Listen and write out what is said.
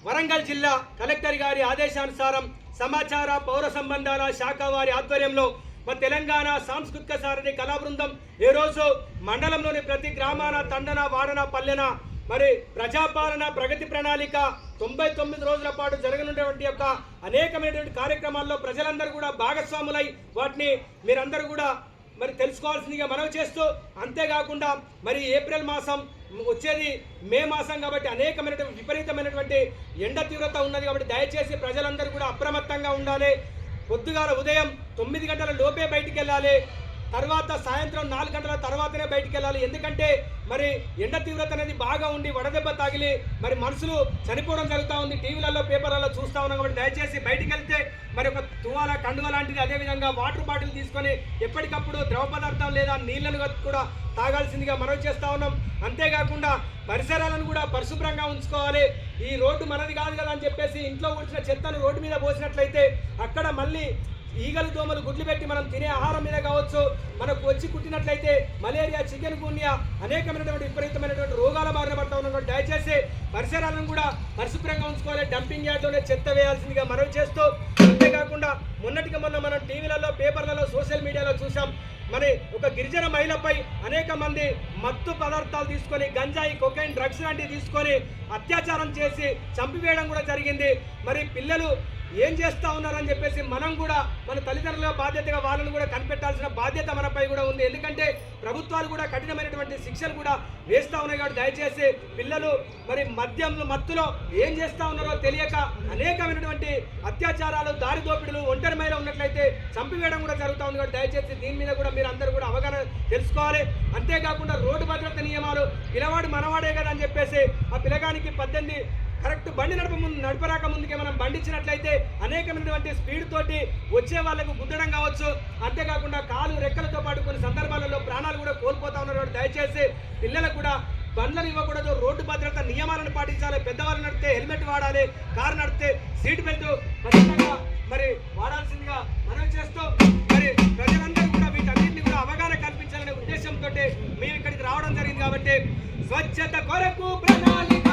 వరంగల్ జిల్లా కలెక్టర్ గారి ఆదేశానుసారం సమాచార పౌర సంబంధాల శాఖ వారి ఆధ్వర్యంలో మన తెలంగాణ సాంస్కృతిక సారథి కళా బృందం ఈ రోజు మండలంలోని ప్రతి గ్రామాన తండన వాడన పల్లెన మరి ప్రజాపాలన ప్రగతి ప్రణాళిక 99 రోజుల పాటు జరగనున్నటువంటి యొక్క అనేకమైనటువంటి కార్యక్రమాల్లో ప్రజలందరూ కూడా భాగస్వాములై వాటిని మీరందరూ కూడా మరి తెలుసుకోవాల్సిందిగా మనవి చేస్తూ, అంతేకాకుండా మరి ఏప్రిల్ మాసం వచ్చేది మే మాసం కాబట్టి అనేకమైనటువంటి విపరీతమైనటువంటి ఎండ తీవ్రత ఉన్నది కాబట్టి దయచేసి ప్రజలందరూ కూడా అప్రమత్తంగా ఉండాలి. పొద్దుగాల ఉదయం 9 గంటల లోపే బయటికి వెళ్ళాలి, తర్వాత సాయంత్రం 4 గంటల తర్వాతనే బయటికి వెళ్ళాలి. ఎందుకంటే మరి ఎండ తీవ్రత అనేది బాగా ఉండి వడదెబ్బ తగిలి మరి మనుషులు చనిపోవడం జరుగుతూ ఉంది. టీవీలలో పేపర్లలో చూస్తూ ఉన్నాం కాబట్టి దయచేసి బయటికి వెళ్తే మరి ఒక తువాల కండువ లాంటిది, అదేవిధంగా వాటర్ బాటిల్ తీసుకొని ఎప్పటికప్పుడు ద్రవ పదార్థం లేదా నీళ్లను కూడా తాగాల్సిందిగా మనవి చేస్తూ ఉన్నాం. అంతేకాకుండా పరిసరాలను కూడా పరిశుభ్రంగా ఉంచుకోవాలి. ఈ రోడ్డు మనది కాదు కదా అని చెప్పేసి ఇంట్లో ఉంచిన చెత్తను రోడ్డు మీద పోసినట్లయితే అక్కడ మళ్ళీ ఈగలు దోమలు గుడ్లు పెట్టి మనం తినే ఆహారం మీద కావచ్చు మనకు వచ్చి కుట్టినట్లయితే మలేరియా, చికెన్ గున్యా అనేకమైనటువంటి విపరీతమైనటువంటి రోగాల బారిన పడతా ఉన్నాం. దయచేసి పరిసరాలను కూడా పరిశుభ్రంగా ఉంచుకోవాలి. డంపింగ్ యార్డ్లోనే చెత్త వేయాల్సిందిగా మనవి చేస్తూ, అంతేకాకుండా మొన్నటికి మొన్న మనం టీవీలలో పేపర్లలో సోషల్ మీడియాలో చూసాం, మరి ఒక గిరిజన మహిళపై అనేక మంది మత్తు పదార్థాలు తీసుకొని గంజాయి, కొకైన్, డ్రగ్స్ లాంటివి తీసుకొని అత్యాచారం చేసి చంపివేయడం కూడా జరిగింది. మరి పిల్లలు ఏం చేస్తూ ఉన్నారని చెప్పేసి మనం కూడా మన తల్లిదండ్రుల బాధ్యతగా వాళ్ళని కూడా కనిపెట్టాల్సిన బాధ్యత మనపై కూడా ఉంది. ఎందుకంటే ప్రభుత్వాలు కూడా కఠినమైనటువంటి శిక్షలు కూడా వేస్తూ ఉన్నాయి కాబట్టి దయచేసి పిల్లలు మరి మత్తులో ఏం చేస్తూ ఉన్నారో తెలియక అనేకమైనటువంటి అత్యాచారాలు, దారి దోపిడులు, ఒంటరి మహిళ ఉన్నట్లయితే చంపివేయడం కూడా జరుగుతూ ఉంది కాబట్టి దయచేసి దీని మీద కూడా మీరు అందరూ కూడా అవగాహన తెలుసుకోవాలి. అంతేకాకుండా రోడ్డు భద్రత నియమాలు, పిల్లవాడు మనవాడే కదా అని చెప్పేసి ఆ పిల్లగానికి 18 కరెక్ట్ బండి నడపరాక ముందుకే మనం బండిచ్చినట్లయితే అనేకమైనటువంటి స్పీడ్ తోటి వచ్చే వాళ్ళకు గుద్దడం కావచ్చు. అంతేకాకుండా కాలు రెక్కలతో పాటు కొన్ని సందర్భాలలో ప్రాణాలు కూడా కోల్పోతా ఉన్నారు. దయచేసి పిల్లలకు కూడా బండ్లను ఇవ్వకూడదు, రోడ్డు భద్రత నియమాలను పాటించాలి. పెద్దవాళ్ళు నడితే హెల్మెట్ వాడాలి, కారు నడితే సీట్ బెల్ట్ ఖచ్చితంగా మరి వాడాల్సిందిగా మనం చేస్తూ మరి ప్రజలందరూ కూడా వీటన్నింటినీ కూడా అవగాహన కల్పించాలనే ఉద్దేశంతో మేము ఇక్కడికి రావడం జరిగింది. కాబట్టి స్వచ్ఛత కొరకు ప్రణాళిక